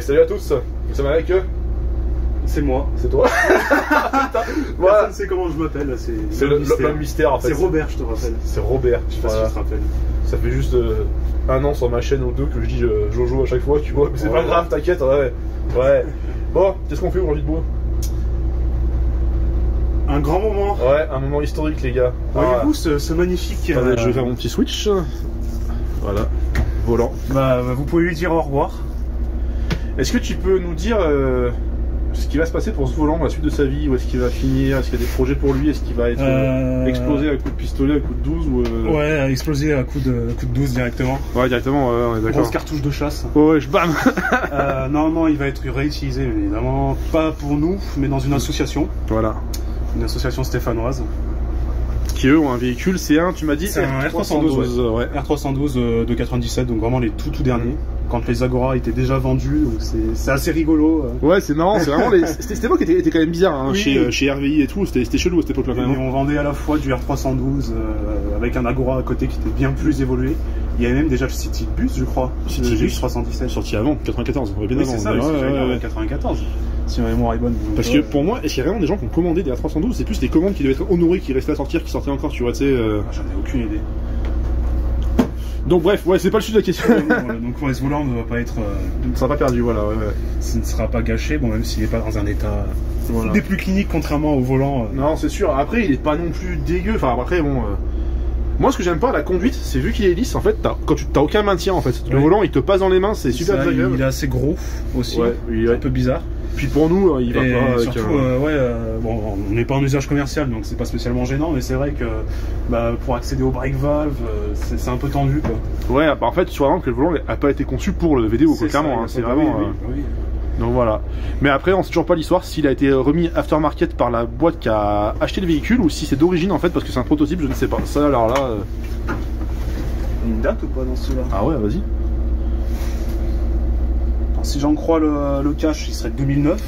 Salut à tous, vous savez avec eux? C'est moi. C'est toi. Voilà. Personne ne sait comment je m'appelle. C'est le mystère en fait. C'est Robert, je te rappelle. C'est Robert. Je sais pas si tu te rappelles. Ça fait juste 1 an sur ma chaîne ou 2 que je dis Jojo à chaque fois, tu vois. Mais c'est pas grave, t'inquiète. Ouais. Bon, qu'est-ce qu'on fait aujourd'hui de beau? Un grand moment. Ouais, un moment historique, les gars. Voyez-vous ce magnifique. Je vais faire mon petit switch. Voilà. Volant. Bah, vous pouvez lui dire au revoir. Est-ce que tu peux nous dire ce qui va se passer pour ce volant, la suite de sa vie? Où est-ce qu'il va finir? Est-ce qu'il y a des projets pour lui? Est-ce qu'il va être explosé à coup de pistolet, à coup de 12 ou Ouais, explosé à coup de 12 directement. Ouais, directement, on est d'accord. Grosse cartouche de chasse. Ouais, je bam. Non, il va être réutilisé, évidemment. Pas pour nous, mais dans une association. Voilà. Une association stéphanoise. Qui eux ont un véhicule, c'est un, tu m'as dit, c'est un R312, ouais. R312 de 97, donc vraiment les tout derniers. Quand les Agora étaient déjà vendus, donc c'est assez rigolo. Ouais, c'est marrant, c'est vraiment cette époque était quand même bizarre, hein, oui. chez RVI et tout, c'était chelou à cette époque-là. Et on vendait à la fois du R312 avec un Agora à côté qui était bien plus évolué. Il y avait même déjà le City Bus, je crois. City Bus 317. Sorti avant, 94, on va bien avant. C'est ça, ouais. 94. Si ma mémoire est bonne. Parce que pour moi, est-ce qu'il y a vraiment des gens qui ont commandé des R312? C'est plus des commandes qui devaient être honorées, qui restaient à sortir, qui sortaient encore, tu vois, tu sais. J'en ai aucune idée. Donc bref, ouais, c'est pas le sujet de la question. Donc ouais, ce volant ne va pas être... ne sera pas perdu, voilà. Ouais. Ce ne sera pas gâché, bon, même s'il n'est pas dans un état des plus cliniques, contrairement au volant. Non, c'est sûr. Après, il est pas non plus dégueu. Enfin, après, bon... Moi, ce que j'aime pas, la conduite, c'est vu qu'il est lisse, en fait, quand tu t'as aucun maintien, en fait. Le volant, il te passe dans les mains, c'est super agréable. Il est assez gros, aussi. Ouais, il est un peu bizarre. Puis pour nous, il va pas... Surtout, bon, on n'est pas en usage commercial, donc c'est pas spécialement gênant, mais c'est vrai que pour accéder au brake valve, c'est un peu tendu, quoi. Ouais, en fait, tu vois vraiment que le volant n'a pas été conçu pour le VDO, quoi, clairement. C'est vraiment... Oui. Donc voilà. Mais après, on sait toujours pas l'histoire, s'il a été remis aftermarket par la boîte qui a acheté le véhicule, ou si c'est d'origine, en fait, parce que c'est un prototype, je ne sais pas. Ça, alors là... Une date ou pas dans celui-là? Ah ouais, vas-y. Si j'en crois le cash, il serait de 2009.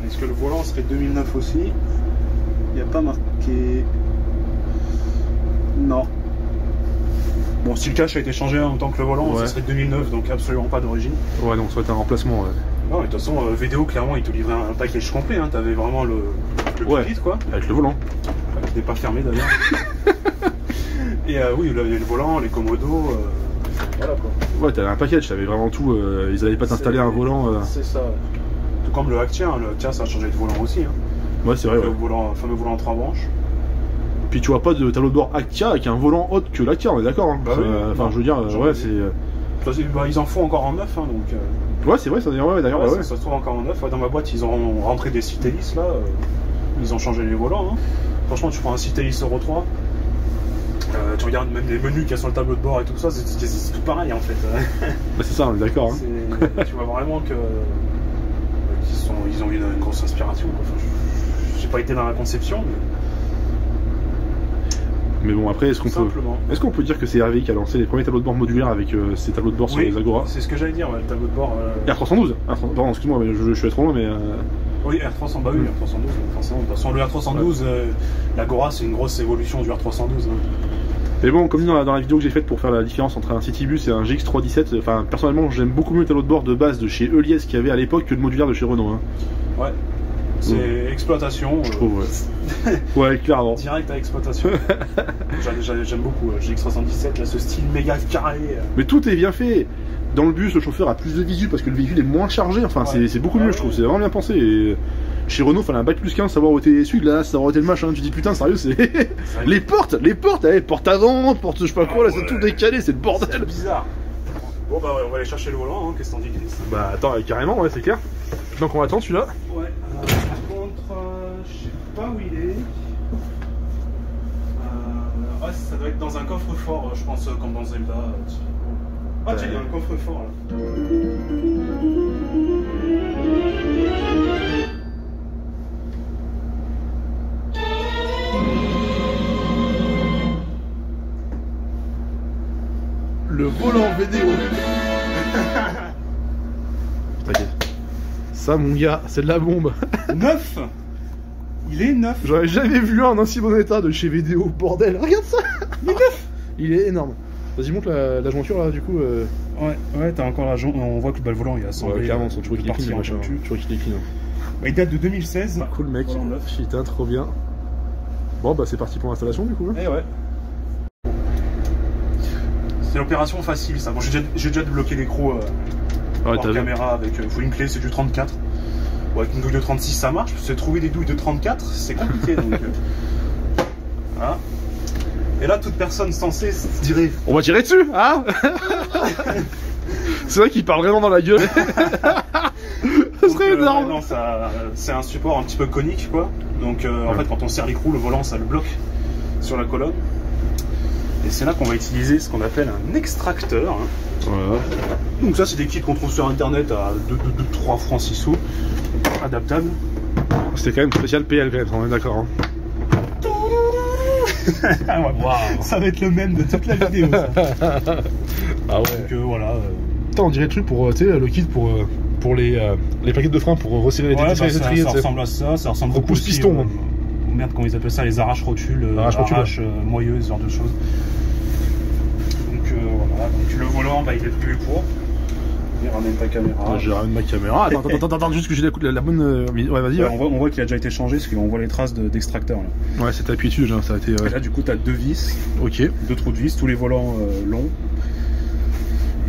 Est-ce que le volant serait de 2009 aussi? Il n'y a pas marqué... Non. Bon, si le cash a été changé en même temps que le volant, ça serait de 2009, donc absolument pas d'origine. Ouais, donc ça va être un remplacement, Non, mais de toute façon, VDO, clairement, il te livrait un package complet, hein. T'avais vraiment le kit, quoi. Avec le volant. Qui n'est pas fermé, d'ailleurs. Et oui, le volant, les commodos... Voilà, quoi. Ouais, t'avais un package, t'avais vraiment tout. Ils allaient pas t'installer un volant. C'est ça. Tout comme le Actia, hein. Le Actia, ça a changé de volant aussi. Hein. Ouais, c'est vrai. Le fameux volant en 3 branches. Puis tu vois pas de tableau de bord Actia avec un volant autre que l'Actia, on est d'accord. Hein. Enfin, je veux dire, ouais, c'est. Ils en font encore en neuf, hein, donc. Ouais, c'est vrai, ça d'ailleurs. Ça se trouve encore en neuf. Dans ma boîte, ils ont rentré des Citelis là. Ils ont changé les volants. Hein. Franchement, tu prends un Citelis Euro 3. Tu regardes même les menus qu'il y a sur le tableau de bord et tout ça, c'est tout pareil en fait. Bah c'est ça, on est d'accord. Hein. Tu vois vraiment que ils ont eu une grosse inspiration. Enfin, j'ai pas été dans la conception. Mais bon, après, est-ce qu'on peut dire que c'est RVI qui a lancé les premiers tableaux de bord modulaires avec ces tableaux de bord sur les Agora? C'est ce que j'allais dire, le tableau de bord. R312. Pardon, excuse-moi, mais je suis trop loin, mais. Oui, R300, bah oui, R312, forcément. De toute façon, le R312, l'Agora, c'est une grosse évolution du R312. Hein. Mais bon, comme dit dans la vidéo que j'ai faite pour faire la différence entre un Citybus et un GX317, enfin, personnellement, j'aime beaucoup mieux le tableau de bord de base de chez Eliès qu'il y avait à l'époque que le modulaire de chez Renault. Hein. Ouais. C'est exploitation. Je trouve, ouais. Ouais, clairement. Direct à exploitation. J'aime beaucoup GX317, là, ce style méga carré. Mais tout est bien fait. Dans le bus, le chauffeur a plus de visu parce que le véhicule est moins chargé. Enfin, c'est beaucoup mieux, je trouve. C'est vraiment bien pensé. Et chez Renault, fallait un bac plus 15, savoir où était celui là, savoir où était le machin. Tu dis putain, sérieux, c'est. les portes, porte avant, porte je sais pas quoi, là, c'est tout décalé, c'est le bordel. C'est bizarre. Bon, bah ouais, on va aller chercher le volant, hein. Qu'est-ce qu'on dit, Chris? Bah, attends, carrément, ouais, c'est clair. Donc, on attend celui-là. Ouais, par contre, je sais pas où il est. Ouais, ça doit être dans un coffre-fort, je pense, comme dans Zelda. Ah tiens, il y a un coffre-fort là. Le volant vidéo. T'inquiète. Ça, mon gars, c'est de la bombe. Neuf. Il est neuf. J'aurais jamais vu un en si bon état de chez Vidéo, bordel. Regarde ça. Il est neuf. Il est énorme. Vas-y, monte la jointure là, du coup. Ouais, t'as encore la jointure. On voit que le volant il est assemblé. Ouais, clairement, tu vois qu'il est clean, le machin. Tu vois qu'il est clean. Bah, il date de 2016. Cool, mec. Putain, trop bien. Bon, bah, c'est parti pour l'installation, du coup. Eh ouais. C'est l'opération facile, ça. Bon, j'ai déjà débloqué l'écrou hors caméra avec faut une clé, c'est du 34. Ou avec une douille de 36, ça marche. Parce que trouver des douilles de 34, c'est compliqué. Donc, voilà. Et là, toute personne censée se dirait... On va tirer dessus, hein. C'est vrai qu'il parle vraiment dans la gueule. Ça serait énorme. Non, c'est un support un petit peu conique, quoi. Donc, en fait, quand on serre l'écrou, le volant, ça le bloque sur la colonne. Et c'est là qu'on va utiliser ce qu'on appelle un extracteur. Hein. Voilà. Donc ça, c'est des kits qu'on trouve sur internet à 3 francs 6 sous, adaptable. C'était quand même spécial PL quand même, on est d'accord. Hein. Wow. Ça va être le même de toute la vidéo. Ça. Ah ouais. Donc voilà. Putain, on dirait le truc pour, tu sais, le kit pour les plaquettes de frein pour resserrer les étriers. Ça ressemble à ça, ça ressemble beaucoup aussi piston. Merde, comment ils appellent ça, les arraches-rotules, moyeuses, ce genre de choses. Donc voilà, donc le volant, bah, il est plus court. Il ramène ta caméra. Je ramène ma caméra. Attends, juste que j'ai la bonne. Ouais, vas-y. Ouais. On voit qu'il a déjà été changé, parce qu'on voit les traces d'extracteur. Là. Ouais, c'est appuyé dessus déjà, ça a été. Et là, du coup, t'as 2 vis. Ok. 2 trous de vis, tous les volants longs.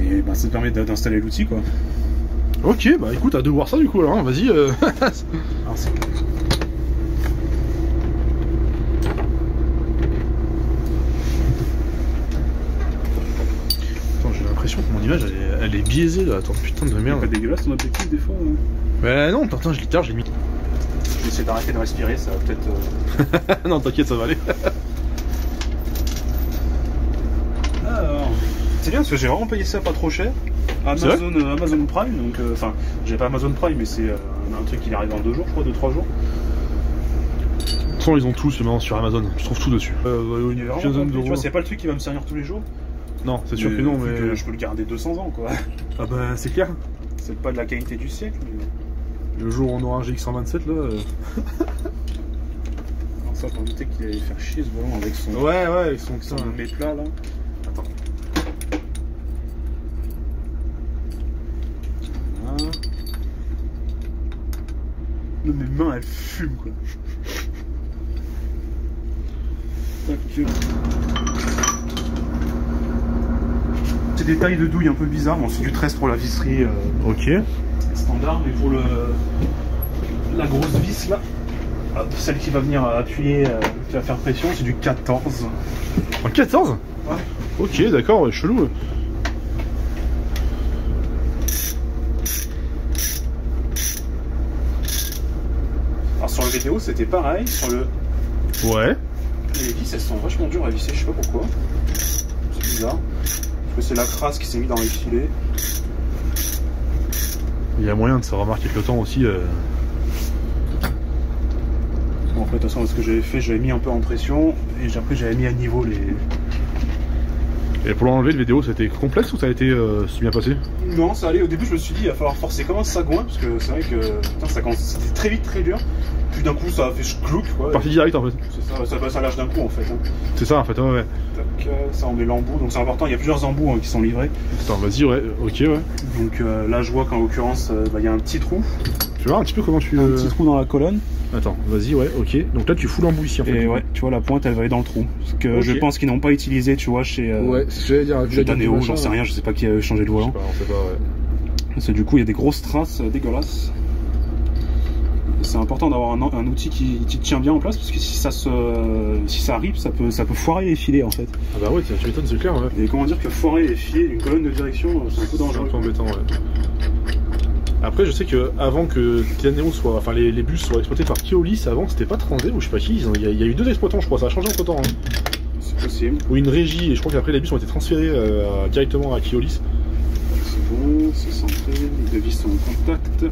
Et bah, ça te permet d'installer l'outil, quoi. Ok, bah écoute, à de voir ça du coup, alors, hein, vas-y. Alors, c'est... J'ai l'impression que mon image elle est biaisée là, attends, putain de merde. C'est pas dégueulasse ton objectif des fois. Ouais, non, putain, j'ai mis. Je vais essayer d'arrêter de respirer, ça va peut-être. Non, t'inquiète, ça va aller. Alors, c'est bien parce que j'ai vraiment payé ça pas trop cher. Amazon Prime, donc enfin, j'ai pas Amazon Prime, mais c'est un truc qui arrive dans 2 jours, je crois, 2-3 jours. De toute façon, ils ont tout maintenant sur Amazon, tu trouves tout dessus. Tu vois, c'est pas le truc qui va me servir tous les jours. Non, c'est sûr que non, mais. Que je peux le garder 200 ans, quoi. Ah bah, c'est clair. C'est pas de la qualité du siècle, mais. Le jour où on aura un GX127 là. Alors, ça, t'en doutais qu'il allait faire chier ce volant avec son. Ouais, avec son méplat là. Attends. Voilà. Mes mains elles fument, quoi. Tac. C'est des tailles de douille un peu bizarres, bon, c'est du 13 pour la visserie ok. Standard, mais pour la grosse vis là, celle qui va venir appuyer, qui va faire pression, c'est du 14. En 14 ? Ouais. Ok, d'accord, ouais, chelou. Alors sur le vidéo c'était pareil, sur le... Ouais. Les vis elles sont vachement dures à visser, je sais pas pourquoi. C'est bizarre. Parce que c'est la crasse qui s'est mise dans les filets. Il y a moyen de se remarquer avec le temps aussi. Bon, après de toute façon ce que j'avais fait, j'avais mis un peu en pression et après j'avais mis à niveau les... Et pour l'enlever, le vidéo, c'était complexe ou ça a été bien passé? Non, ça allait. Au début, je me suis dit, il va falloir forcer comme un sagouin, parce que c'est vrai que c'était très vite, très dur. Puis d'un coup, ça a fait clouc, quoi. Partie directe en fait. C'est ça, ça lâche d'un coup en fait. Hein. C'est ça en fait, ouais. Tac, ça on met l'embout, donc c'est important. Il y a plusieurs embouts qui sont livrés. Attends, vas-y, ouais, ok, ouais. Donc là, je vois qu'en l'occurrence, il y a un petit trou. Tu vois un petit peu comment tu. Un petit trou dans la colonne. Attends, vas-y, ouais, ok. Donc là, tu fous l'embout ici en fait. Et ouais, tu vois, la pointe elle va aller dans le trou. Ce que je pense qu'ils n'ont pas utilisé, tu vois, chez. Ouais, c'est ce que j'allais dire. Taneo, j'en sais rien, je sais pas qui a changé le volant. On sait pas, ouais. Parce que du coup, il y a des grosses traces dégueulasses. C'est important d'avoir un outil qui tient bien en place, parce que si ça rip, ça peut foirer les filets en fait. Ah bah ouais, tu m'étonnes, c'est clair, ouais. Et comment dire que foirer les filets d'une colonne de direction, c'est un peu dangereux. C'est un peu embêtant, ouais. Après, je sais que avant que Taneo soit, enfin les bus soient exploités par Keolis, avant c'était pas Transé ou je sais pas qui, il y a eu 2 exploitants, je crois, ça a changé entre temps. Hein. C'est possible. Ou une régie, et je crois qu'après les bus ont été transférés directement à Keolis. C'est bon, c'est centré, les devis sont en contact.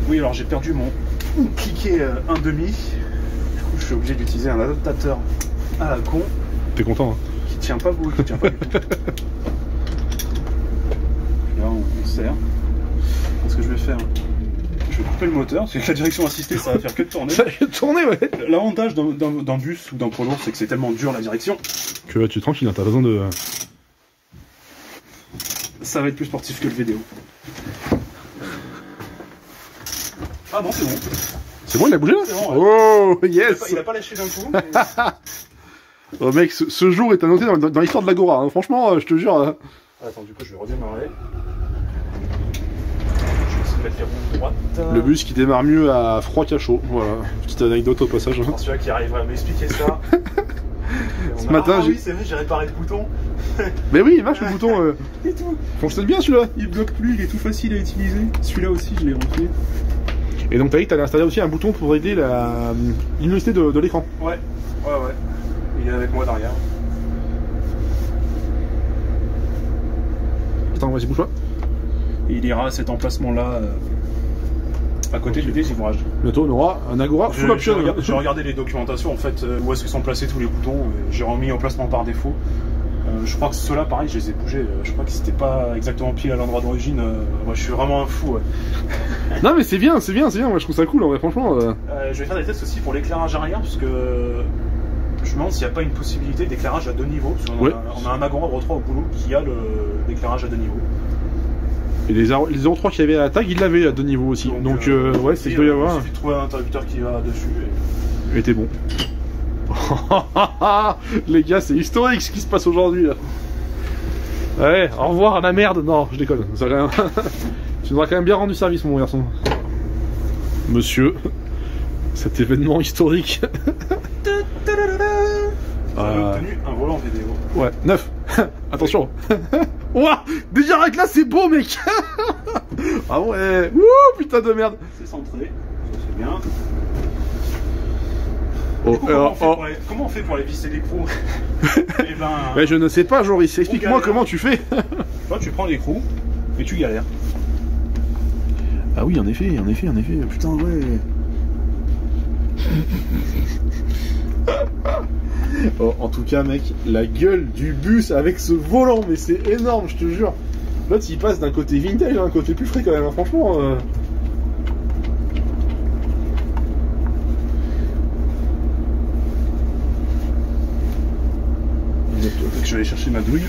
Oui, alors j'ai perdu mon cliquet 1,5. Du coup, je suis obligé d'utiliser un adaptateur à la con. T'es content, hein? Qui tient pas beaucoup, qui tient pas du tout. Là, on serre. Ce que je vais faire, je vais couper le moteur, parce que la direction assistée, ça va faire que de tourner. Ça va tourner, ouais. L'avantage d'un bus ou d'un poids lourd, c'est que c'est tellement dur la direction. Que tu es tranquille, hein, t'as besoin de... Ça va être plus sportif que le vidéo. Ah non, c'est bon. C'est bon, il a bougé là? C'est bon, ouais. Oh, yes. Il a pas lâché d'un coup. Mais... Oh mec, ce jour est à noter dans l'histoire de l'Agora, hein. Franchement, je te jure... Attends, du coup, je vais redémarrer. Je vais essayer de mettre les roues droites. Le bus qui démarre mieux à froid qu'à chaud, voilà. Petite anecdote au passage. Alors, celui-là qui arriverait à m'expliquer ça. Ce matin, oui, c'est vrai, j'ai réparé le bouton. Mais oui, vache, le bouton... Et tout. Fonctionne bien celui-là. Il bloque plus, il est tout facile à utiliser. Celui-là aussi, je l'ai refait. Et donc t'as dit que t'avais installé aussi un bouton pour aider la luminosité de l'écran. Ouais. Il est avec moi derrière. Attends, vas-y, bouge pas. Et il ira à cet emplacement-là, à côté du désouvrage. Bientôt, on aura un Agora full option. J'ai regardé les documentations, en fait, où est-ce que sont placés tous les boutons. J'ai remis en placement par défaut. Je crois que ceux-là, pareil, je les ai bougés. Je crois que c'était pas exactement pile à l'endroit d'origine. Moi, je suis vraiment un fou. Ouais. Non, mais c'est bien. Moi, je trouve ça cool, en vrai, franchement. Je vais faire des tests aussi pour l'éclairage arrière, parce que je me demande s'il n'y a pas une possibilité d'éclairage à 2 niveaux. Parce qu'on on a un Agora Euro 3 au boulot qui a l'éclairage à 2 niveaux. Et les 03 qu'il y avait à la tag, il l'avait à 2 niveaux aussi. Donc ouais, c'est qu'il doit y avoir. Il suffit de trouver un interrupteur qui va dessus. Et t'es bon. Les gars, c'est historique ce qui se passe aujourd'hui là. Ouais, au revoir à la merde. Non, je déconne. Ça rien... Tu nous as quand même bien rendu service, mon garçon. Monsieur, cet événement historique. On a obtenu un volant vidéo. Ouais, 9. Attention. Ouah, déjà avec là, c'est beau, mec. Ah ouais. Ouh, putain de merde. C'est centré. Ça, c'est bien. Oh, coup, comment on fait pour les visser l'écrou? Eh ben, mais je ne sais pas, Joris. Explique-moi comment tu fais. Toi, tu prends l'écrou et tu galères. Ah oui, en effet. Putain, ouais. Oh, en tout cas, mec, la gueule du bus avec ce volant, mais c'est énorme, je te jure. L'autre, il passe d'un côté vintage à un côté plus frais quand même, hein, franchement. Je vais aller chercher ma douille.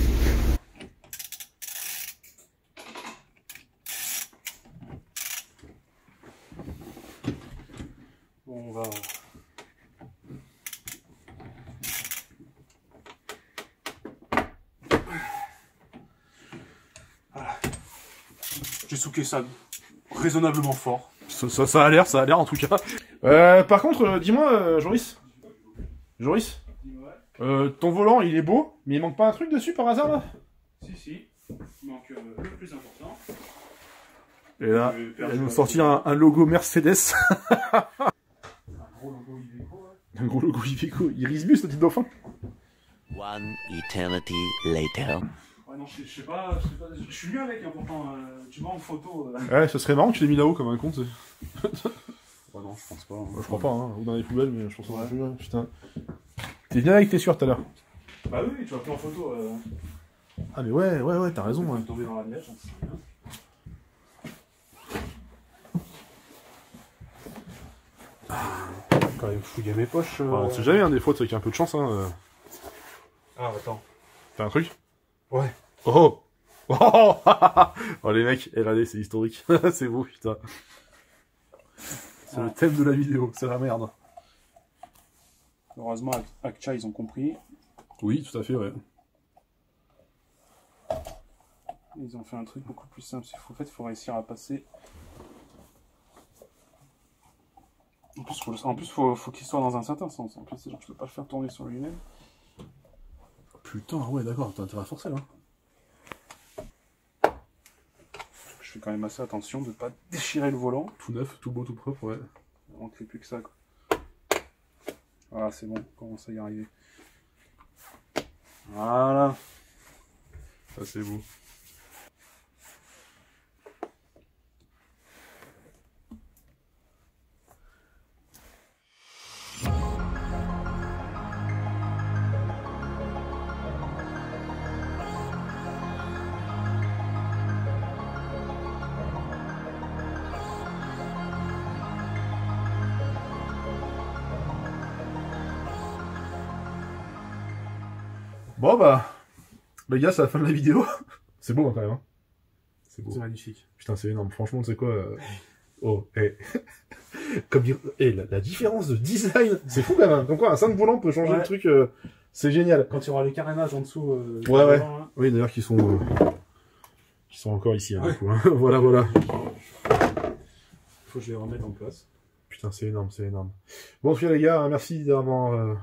Bon, on va... Voilà. J'ai souqué ça raisonnablement fort. Ça a l'air en tout cas. Par contre, dis-moi, Joris. Ton volant, il est beau, mais il manque pas un truc dessus par hasard là? Si. Il manque le plus important. Et là, il va nous sortir un logo Mercedes. Un gros logo Iveco. Ouais. Un gros logo Iveco. Irisbus, le petit dauphin. One eternity later. Ouais, non, je sais pas, je suis mieux avec, hein, pourtant, tu vois en photo. Ouais, ce serait marrant que tu l'aies mis là-haut comme un con, tu sais. Ouais, non, je pense pas. Je crois pas, hein, ou dans les poubelles, mais je pense pas. Ouais. Putain. T'es bien avec tes sûrs tout à l'heure. Bah oui, tu vas plus en photo. Ah mais ouais, t'as raison. On va tomber dans la neige, j'en sais rien. Quand même fouiller mes poches. On sait jamais, hein, des fois, avec un peu de chance. Ah, attends. T'as un truc? Ouais. Oh les mecs, RAD, c'est historique. C'est beau, putain. C'est le thème de la vidéo, c'est la merde. Heureusement, Akcha, ils ont compris. Oui, tout à fait, ouais. Ils ont fait un truc beaucoup plus simple. En fait, il faut réussir à passer. En plus, faut qu'il soit dans un certain sens. En plus, genre, je peux pas le faire tourner sur lui-même. Putain, ouais, d'accord, t'as intérêt à forcer là. Je fais quand même assez attention de pas déchirer le volant. Tout neuf, tout beau, tout propre, ouais. Il ne manquerait plus que ça, quoi. Voilà, c'est bon, on commence à y arriver. Voilà. Ça, c'est beau. Bon bah, les gars, c'est la fin de la vidéo. C'est beau hein, quand même. Hein. C'est beau. C'est magnifique. Putain, c'est énorme. Franchement, tu sais quoi Oh, comme dire, la différence de design, c'est fou quand même. Comme quoi, un 5 volant peut changer le truc. C'est génial. Quand il y aura les carénages en dessous. Ouais. Oui, d'ailleurs, qui sont encore ici. Hein, du coup, hein. Voilà. Faut que je les remette en place. Putain, c'est énorme, c'est énorme. Bon, en tout cas, les gars, merci d'avoir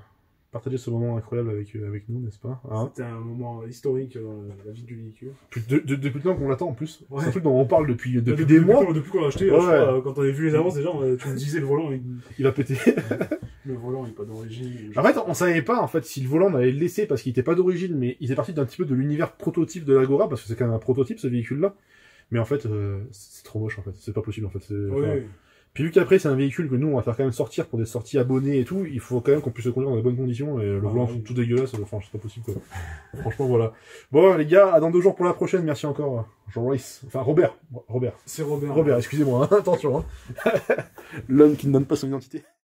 partagé ce moment incroyable avec nous, n'est-ce pas hein? C'était un moment historique dans la vie du véhicule. Depuis le temps qu'on l'attend en plus. Ouais. C'est un truc dont on parle depuis des mois. Depuis qu'on l'a acheté, Ouais. je crois, quand on avait vu les annonces, déjà, tu me disais le volant, Il va péter. le volant n'est pas d'origine. En fait, on savait pas en fait si le volant on allait le laisser parce qu'il était pas d'origine, mais il est parti d'un petit peu de l'univers prototype de l'Agora parce que c'est quand même un prototype ce véhicule-là. Mais en fait, c'est trop moche en fait. C'est pas possible en fait. Oui. Puis vu qu'après c'est un véhicule que nous on va faire quand même sortir pour des sorties abonnées et tout, il faut quand même qu'on puisse le conduire dans de bonnes conditions et le volant tout dégueulasse, enfin c'est pas possible quoi. Franchement voilà. Bon les gars, à dans 2 jours pour la prochaine, merci encore Jean-Maurice, enfin Robert. C'est Robert. Robert, excusez-moi, hein. Attention. Hein. L'homme qui ne donne pas son identité.